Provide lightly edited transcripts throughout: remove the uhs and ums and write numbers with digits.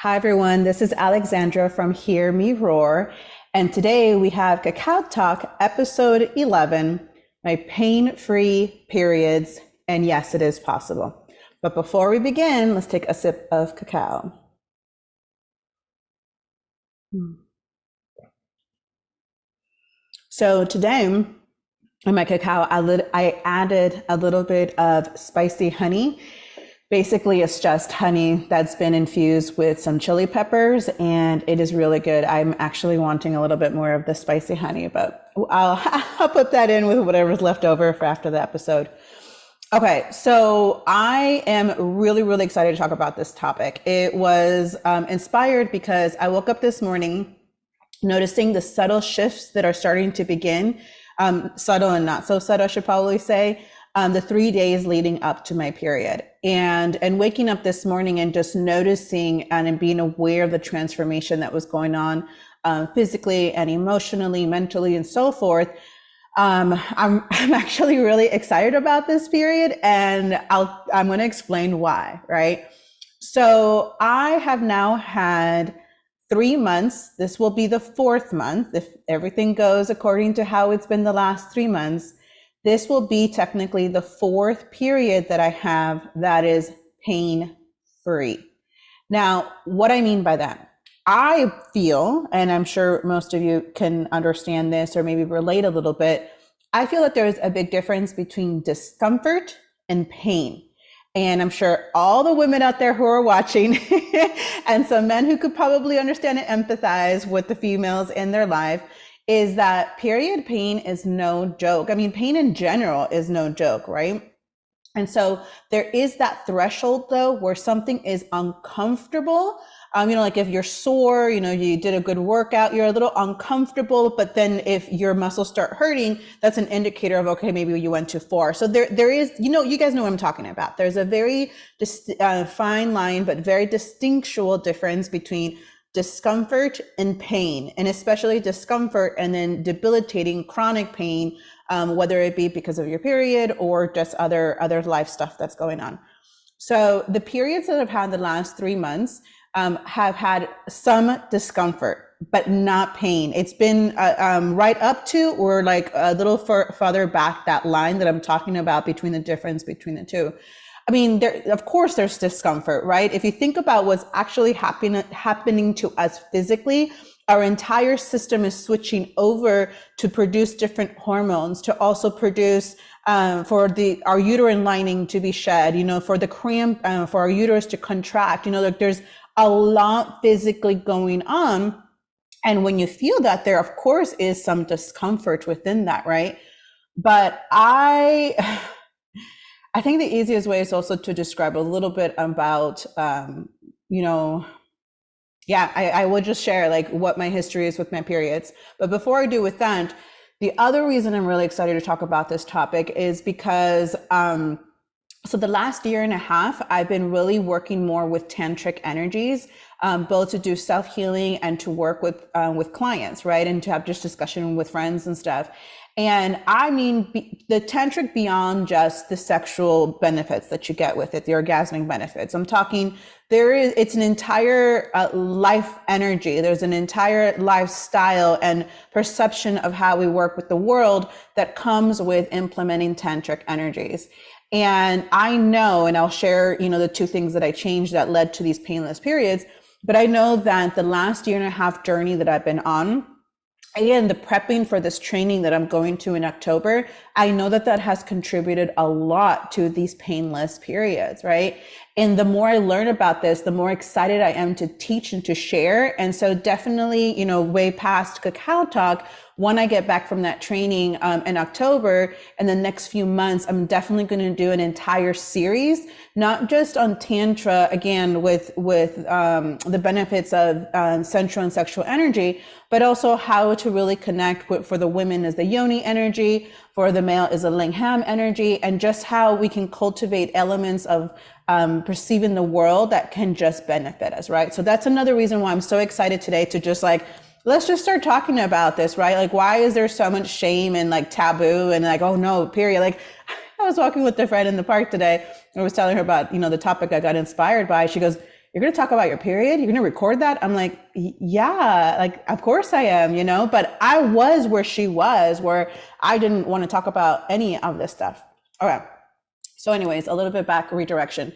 Hi, everyone. This is Alexandra from Hear Me Roar. And today we have Cacao Talk episode 11, my pain-free periods. And yes, it is possible. But before we begin, let's take a sip of cacao. So today in my cacao, I added a little bit of spicy honey. Basically, it's just honey that's been infused with some chili peppers, and it is really good. I'm actually wanting a little bit more of the spicy honey, but I'll put that in with whatever's left over for after the episode. Okay, so I am really, really excited to talk about this topic. It was inspired because I woke up this morning noticing the subtle shifts that are starting to begin, subtle and not so subtle, I should probably say, the 3 days leading up to my period. And waking up this morning and just noticing and being aware of the transformation that was going on physically and emotionally, mentally, and so forth. I'm actually really excited about this period, and I'm going to explain why, right? So I have now had 3 months. This will be the 4th month. If everything goes according to how it's been the last 3 months, this will be technically the 4th period that I have that is pain-free. Now, what I mean by that, I feel, and I'm sure most of you can understand this or maybe relate a little bit, I feel that there's a big difference between discomfort and pain. And I'm sure all the women out there who are watching and some men who could probably understand and empathize with the females in their life is that period pain is no joke. I mean, pain in general is no joke, right? And so there is that threshold though, where something is uncomfortable. Like if you're sore, you did a good workout, you're a little uncomfortable, but then if your muscles start hurting, that's an indicator of, okay, maybe you went too far. So there is, you guys know what I'm talking about. There's a very fine line, but very distinctual difference between discomfort and pain, and especially discomfort and then debilitating chronic pain, whether it be because of your period or just other life stuff that's going on. So the periods that I've had the last 3 months have had some discomfort, but not pain. It's been right up to or like a little farther back, that line that I'm talking about between the difference between the two. I mean, of course, there's discomfort, right? If you think about what's actually happening to us physically, our entire system is switching over to produce different hormones, to also produce for our uterine lining to be shed, for the cramp, for our uterus to contract. Like there's a lot physically going on. And when you feel that, there, of course, is some discomfort within that, right? But I think the easiest way is also to describe a little bit about, I would just share like what my history is with my periods. But before I do with that, the other reason I'm really excited to talk about this topic is because, so the last year and a half, I've been really working more with tantric energies, both to do self-healing and to work with clients, right? And to have just discussion with friends and stuff. And I mean, the tantric beyond just the sexual benefits that you get with it, the orgasmic benefits. I'm talking, it's an entire life energy. There's an entire lifestyle and perception of how we work with the world that comes with implementing tantric energies. And I know, and I'll share, the 2 things that I changed that led to these painless periods. But I know that the last year and a half journey that I've been on, again, the prepping for this training that I'm going to in October, I know that has contributed a lot to these painless periods, right? And the more I learn about this, the more excited I am to teach and to share. And so definitely, way past Cacao Talk, when I get back from that training in October and the next few months, I'm definitely going to do an entire series, not just on Tantra, again, with the benefits of sensual and sexual energy, but also how to really connect with, for the women is the Yoni energy, for the male is a Lingham energy, and just how we can cultivate elements of perceiving the world that can just benefit us, right? So that's another reason why I'm so excited today to just let's just start talking about this, right? Like, why is there so much shame and like taboo and like, oh no, period. Like I was walking with a friend in the park today. I was telling her about, the topic I got inspired by. She goes, you're going to talk about your period? You're going to record that? I'm like, yeah, like, of course I am, you know, but I was where she was, where I didn't want to talk about any of this stuff. Okay. So anyways, a little bit back redirection.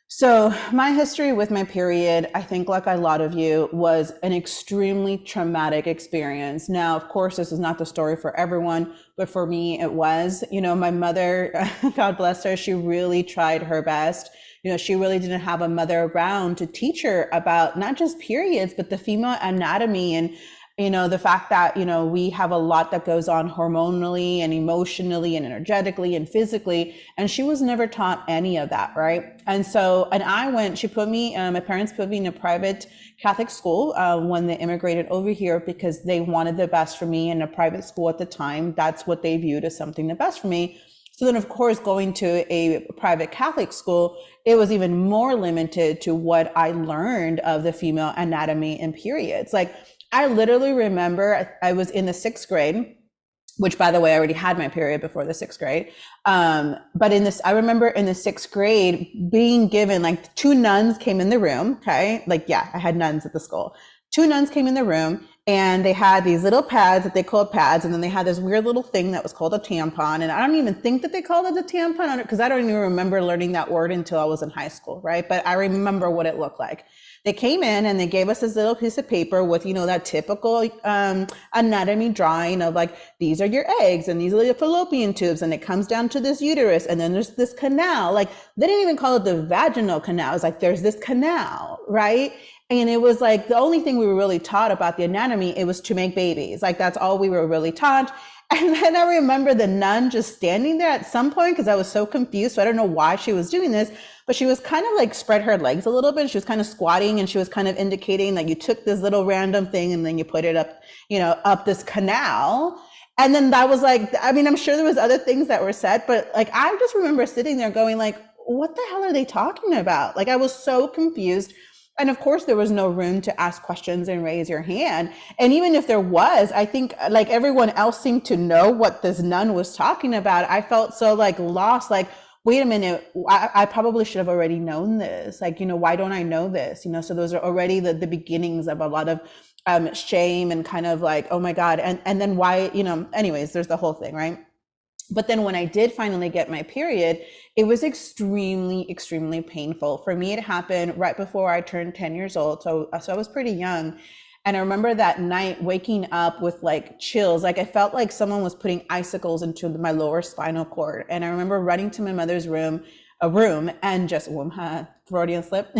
So my history with my period, I think like a lot of you, was an extremely traumatic experience. Now, of course, this is not the story for everyone, but for me, it was. You know, my mother, God bless her, she really tried her best. You know, she really didn't have a mother around to teach her about not just periods, but the female anatomy and, you know, the fact that, you know, we have a lot that goes on hormonally and emotionally and energetically and physically. And she was never taught any of that, right? And so, and I went, she put me, my parents put me in a private Catholic school when they immigrated over here because they wanted the best for me, in a private school at the time. That's what they viewed as something the best for me. So then, of course, going to a private Catholic school, it was even more limited to what I learned of the female anatomy and periods. Like, I literally remember I was in the 6th grade, which, by the way, I already had my period before the 6th grade. But I remember in the 6th grade being given, like, 2 nuns came in the room. Okay. Like, yeah, I had nuns at the school. 2 nuns came in the room and they had these little pads that they called pads. And then they had this weird little thing that was called a tampon. And I don't even think that they called it a tampon, because I don't even remember learning that word until I was in high school. Right. But I remember what it looked like. They came in and they gave us this little piece of paper with, you know, that typical anatomy drawing of, like, these are your eggs and these are your fallopian tubes, and it comes down to this uterus, and then there's this canal. Like, they didn't even call it the vaginal canal. It's like, there's this canal, right? And it was like the only thing we were really taught about the anatomy, it was to make babies. Like, that's all we were really taught. And then I remember the nun just standing there at some point, because I was so confused. So I don't know why she was doing this, but she was kind of like spread her legs a little bit. She was kind of squatting, and she was kind of indicating that you took this little random thing and then you put it up, you know, up this canal. And then that was like, I mean, I'm sure there was other things that were said, but like, I just remember sitting there going like, what the hell are they talking about? Like, I was so confused. And of course, there was no room to ask questions and raise your hand. And even if there was, I think like everyone else seemed to know what this nun was talking about. I felt so like lost, like, wait a minute, I probably should have already known this. Like, you know, why don't I know this? You know, so those are already the beginnings of a lot of shame and kind of like, oh my God. And then why, you know, anyways, there's the whole thing, right? But then when I did finally get my period, it was extremely, extremely painful. For me, it happened right before I turned 10 years old. So I was pretty young. And I remember that night waking up with like chills. Like, I felt like someone was putting icicles into my lower spinal cord. And I remember running to my mother's room, and just, Freudian slip,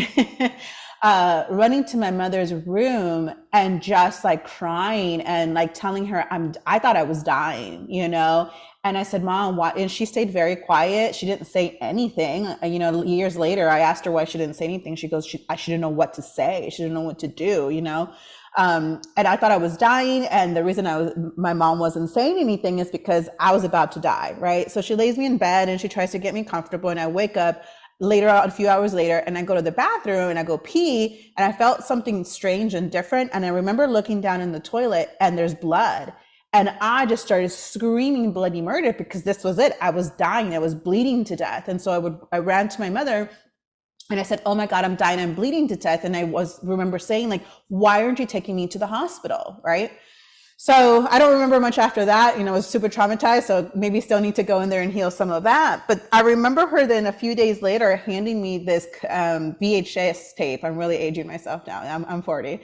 running to my mother's room and just like crying and like telling her I thought I was dying, you know? And I said, Mom, why? And she stayed very quiet. She didn't say anything. You know, years later, I asked her why she didn't say anything. She goes, she didn't know what to say. She didn't know what to do, you know? And I thought I was dying. And the reason my mom wasn't saying anything is because I was about to die, right? So she lays me in bed and she tries to get me comfortable. And I wake up later on, a few hours later, and I go to the bathroom and I go pee, and I felt something strange and different. And I remember looking down in the toilet and there's blood. And I just started screaming bloody murder, because this was it. I was dying. I was bleeding to death. And so I ran to my mother and I said, oh my God, I'm dying. I'm bleeding to death. And I remember saying like, why aren't you taking me to the hospital? Right. So I don't remember much after that. You know, I was super traumatized. So maybe still need to go in there and heal some of that. But I remember her then a few days later handing me this VHS tape. I'm really aging myself now. I'm 40.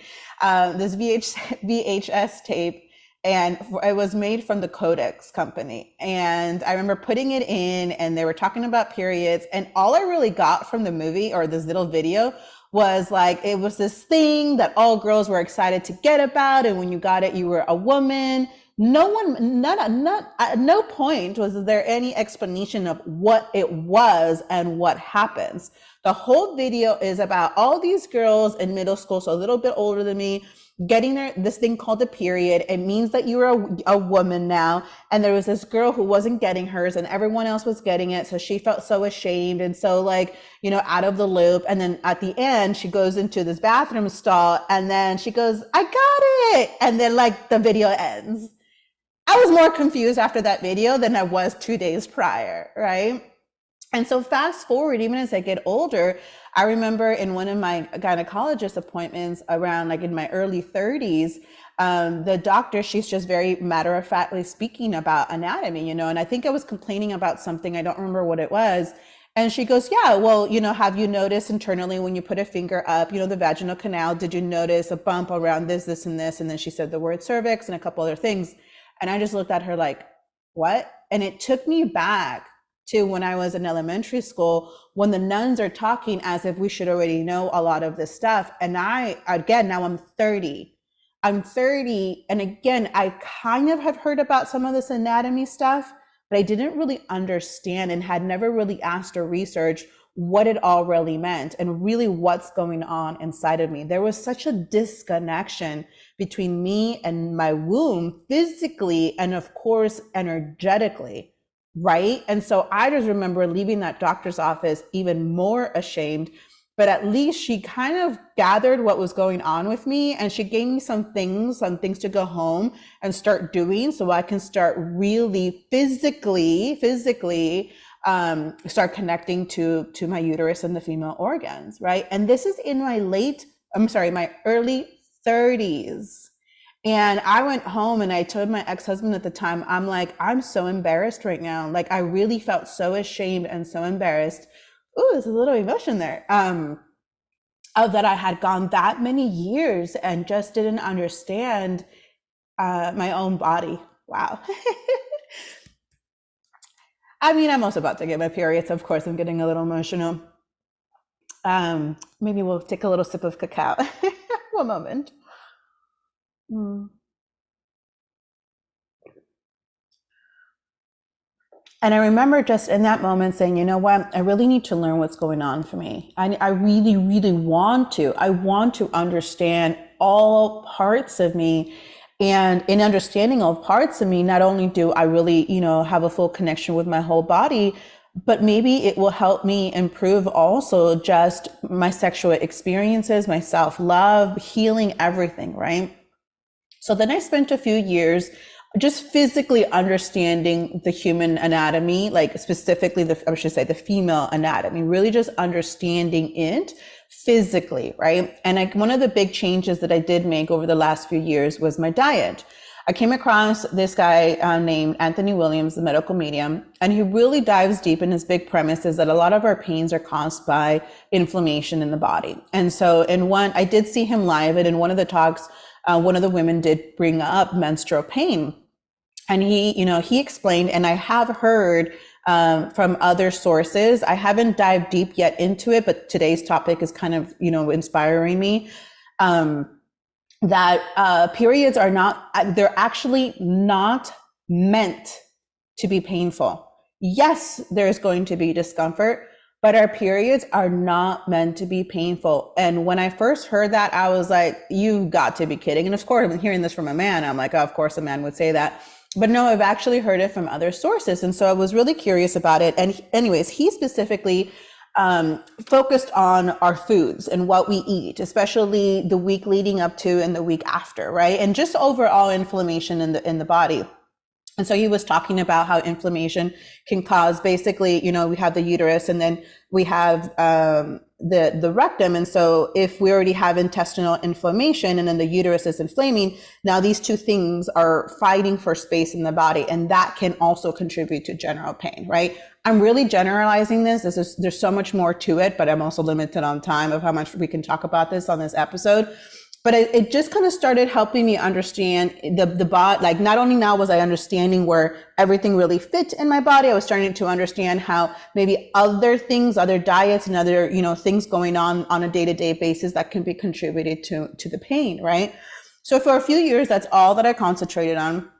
This VHS tape. And it was made from the Codex company. And I remember putting it in, and they were talking about periods. And all I really got from the movie, or this little video, was like, it was this thing that all girls were excited to get about. And when you got it, you were a woman. At no point was there any explanation of what it was and what happens. The whole video is about all these girls in middle school, so a little bit older than me, getting this thing called a period. It means that you are a woman now. And there was this girl who wasn't getting hers and everyone else was getting it. So she felt so ashamed and so like, you know, out of the loop. And then at the end, she goes into this bathroom stall and then she goes, I got it. And then like the video ends. I was more confused after that video than I was 2 days prior, right? And so fast forward, even as I get older, I remember in one of my gynecologist appointments around like in my early 30s, the doctor, she's just very matter of factly speaking about anatomy, and I think I was complaining about something. I don't remember what it was. And she goes, yeah, well, have you noticed internally when you put a finger up, the vaginal canal, did you notice a bump around this, and this? And then she said the word cervix and a couple other things. And I just looked at her like, what? And it took me back to when I was in elementary school, when the nuns are talking as if we should already know a lot of this stuff. And now I'm 30. I'm 30. And again, I kind of have heard about some of this anatomy stuff, but I didn't really understand and had never really asked or researched what it all really meant and really what's going on inside of me. There was such a disconnection between me and my womb physically and of course energetically, right? And so I just remember leaving that doctor's office even more ashamed, but at least she kind of gathered what was going on with me, and she gave me some things to go home and start doing so I can start really physically start connecting to my uterus and the female organs, right? And this is in my my early 30s. And I went home and I told my ex-husband at the time, I'm like, I'm so embarrassed right now. Like, I really felt so ashamed and so embarrassed. Ooh, there's a little emotion there. Of that I had gone that many years and just didn't understand my own body. Wow. I mean, I'm also about to get my period, so of course I'm getting a little emotional. Maybe we'll take a little sip of cacao. One moment. And I remember just in that moment saying, you know what, I really need to learn what's going on for me. I really, really want to. I want to understand all parts of me. And in understanding all parts of me, not only do I really, have a full connection with my whole body, but maybe it will help me improve also just my sexual experiences, my self-love, healing, everything, right? So then I spent a few years just physically understanding the human anatomy, like specifically the female anatomy, really just understanding it physically, right? And one of the big changes that I did make over the last few years was my diet. I came across this guy named Anthony Williams, the medical medium, and he really dives deep in his big premise is that a lot of our pains are caused by inflammation in the body. And so I did see him live, and in one of the talks, one of the women did bring up menstrual pain. And he explained, and I have heard from other sources, I haven't dived deep yet into it, but today's topic is kind of, inspiring me, that periods they're actually not meant to be painful. Yes, there's going to be discomfort, but our periods are not meant to be painful. And when I first heard that, I was like, you've got to be kidding. And of course, I'm hearing this from a man. I'm like, oh, of course a man would say that. But no, I've actually heard it from other sources. And so I was really curious about it. And anyways, he specifically focused on our foods and what we eat, especially the week leading up to and the week after, right? And just overall inflammation in the body. And so he was talking about how inflammation can cause basically, we have the uterus and then we have the rectum. And so if we already have intestinal inflammation and then the uterus is inflaming, now these two things are fighting for space in the body. And that can also contribute to general pain, right? I'm really generalizing this. There's so much more to it, but I'm also limited on time of how much we can talk about this on this episode. But it just kind of started helping me understand the body. Like, not only now was I understanding where everything really fit in my body, I was starting to understand how maybe other things, other diets and other, things going on a day-to-day basis that can be contributed to the pain, right? So for a few years, that's all that I concentrated on.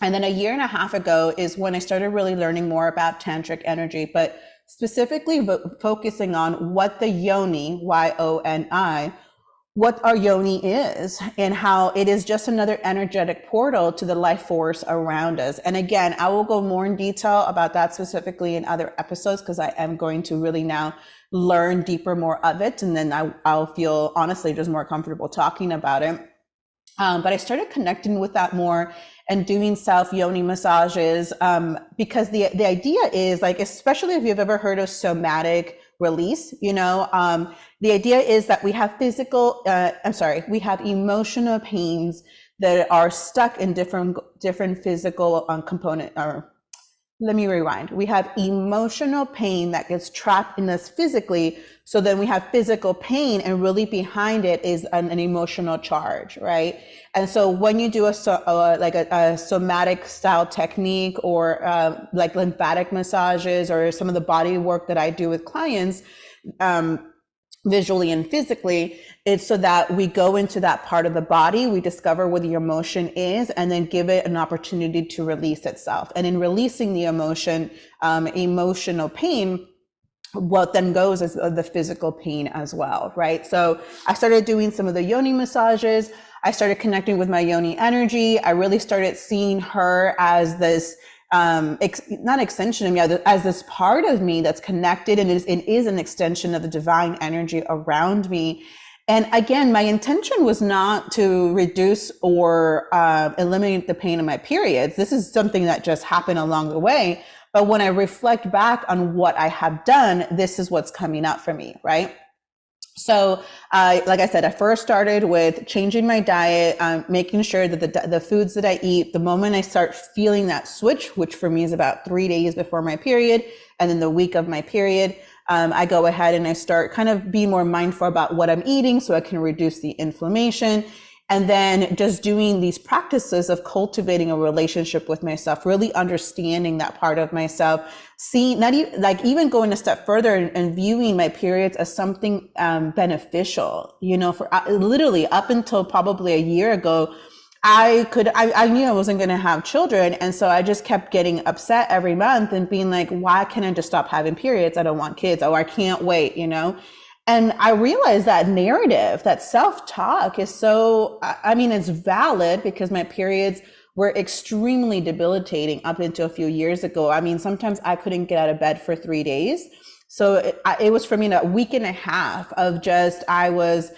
And then a year and a half ago is when I started really learning more about tantric energy, but specifically focusing on what the Yoni, Y-O-N-I, what our Yoni is and how it is just another energetic portal to the life force around us. And again, I will go more in detail about that specifically in other episodes because I am going to really now learn deeper more of it. And then I'll feel honestly just more comfortable talking about it. But I started connecting with that more. and doing self Yoni massages, because the idea is like, especially if you've ever heard of somatic release, the idea is that we have we have emotional pains that are stuck in different physical component, or let me rewind. We have emotional pain that gets trapped in us physically. So then we have physical pain, and really behind it is an emotional charge, right? And so when you do a somatic style technique, or like lymphatic massages, or some of the body work that I do with clients, visually and physically, it's so that we go into that part of the body, we discover where the emotion is, and then give it an opportunity to release itself. And in releasing the emotional pain, what then goes is the physical pain as well, right? So I started doing some of the Yoni massages. I started connecting with my Yoni energy. I really started seeing her as this not extension of me, as this part of me that's connected, and it is an extension of the divine energy around me. And again, my intention was not to reduce or eliminate the pain of my periods. This is something that just happened along the way. But when I reflect back on what I have done, this is what's coming up for me, right? So, like I said, I first started with changing my diet, making sure that the foods that I eat, the moment I start feeling that switch, which for me is about 3 days before my period, and then the week of my period, I go ahead and I start kind of being more mindful about what I'm eating so I can reduce the inflammation. And then just doing these practices of cultivating a relationship with myself, really understanding that part of myself, seeing, not even like even going a step further and viewing my periods as something beneficial, for literally up until probably a year ago, I knew I wasn't going to have children. And so I just kept getting upset every month and being like, why can't I just stop having periods? I don't want kids. Oh, I can't wait, And I realized that narrative, that self-talk is it's valid, because my periods were extremely debilitating up until a few years ago. Sometimes I couldn't get out of bed for 3 days. So it was for me a week and a half of just, I was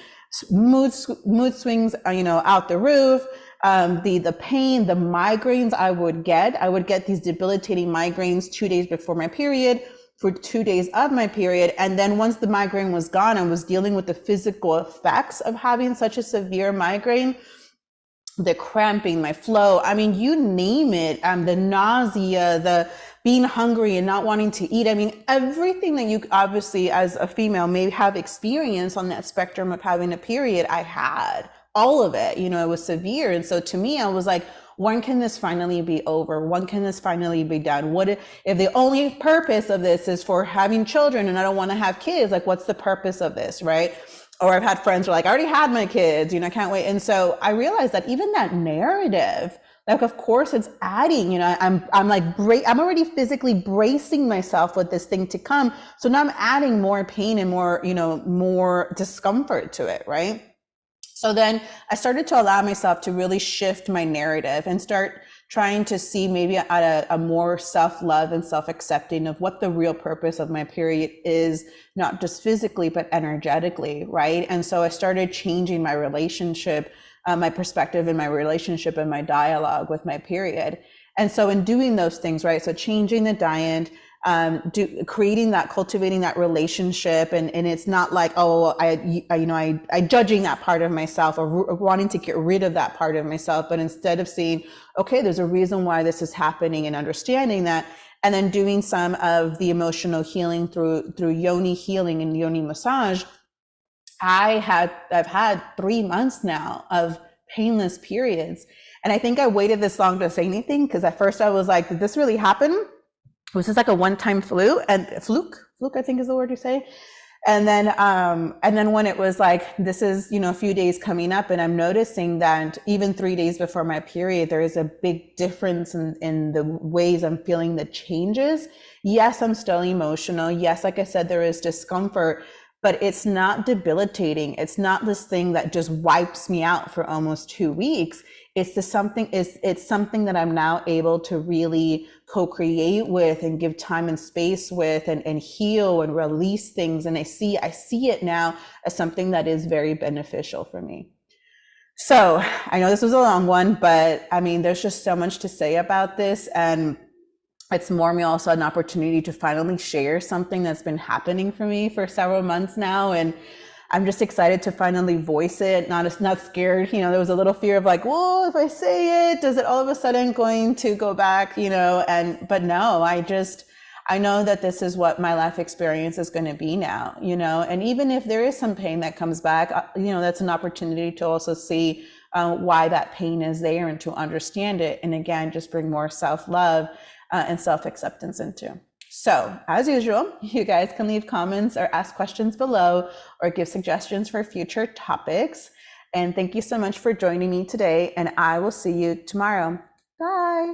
mood swings, out the roof. The pain, the migraines I would get these debilitating migraines 2 days before my period, for 2 days of my period. And then once the migraine was gone, I was dealing with the physical effects of having such a severe migraine, the cramping, my flow. You name it, the nausea, the being hungry and not wanting to eat. Everything that you obviously as a female may have experienced on that spectrum of having a period, I had all of it, it was severe. And so to me, I was like, when can this finally be over? When can this finally be done? What if the only purpose of this is for having children and I don't want to have kids? Like, what's the purpose of this, right? Or I've had friends who are like, I already had my kids, I can't wait. And so I realized that even that narrative, like, of course it's adding, I'm already physically bracing myself with this thing to come. So now I'm adding more pain and more, more discomfort to it, right? So then I started to allow myself to really shift my narrative and start trying to see maybe at a more self-love and self-accepting of what the real purpose of my period is, not just physically, but energetically, right? And so I started changing my relationship, my perspective in my relationship and my dialogue with my period. And so in doing those things, right? So changing the diet, cultivating that relationship, and it's not like, oh, I judging that part of myself or wanting to get rid of that part of myself, but instead of seeing, okay, there's a reason why this is happening, and understanding that, and then doing some of the emotional healing through Yoni healing and Yoni massage. I've had 3 months now of painless periods, and I think I waited this long to say anything because at first I was like, did this really happen? Was this like a one-time fluke, I think is the word you say. And then when it was like, this is, a few days coming up, and I'm noticing that even 3 days before my period, there is a big difference in the ways I'm feeling the changes. Yes, I'm still emotional. Yes, like I said, there is discomfort, but it's not debilitating. It's not this thing that just wipes me out for almost 2 weeks. It's something that I'm now able to really co-create with and give time and space with, and heal and release things. And I see it now as something that is very beneficial for me. So I know this was a long one, but I mean, there's just so much to say about this. And it's more me also an opportunity to finally share something that's been happening for me for several months now. And I'm just excited to finally voice it, not scared. There was a little fear of like, well, if I say it, is it all of a sudden going to go back, but no, I know that this is what my life experience is going to be now, and even if there is some pain that comes back, that's an opportunity to also see why that pain is there and to understand it. And again, just bring more self-love and self-acceptance into. So as usual, you guys can leave comments or ask questions below or give suggestions for future topics. And thank you so much for joining me today. And I will see you tomorrow. Bye.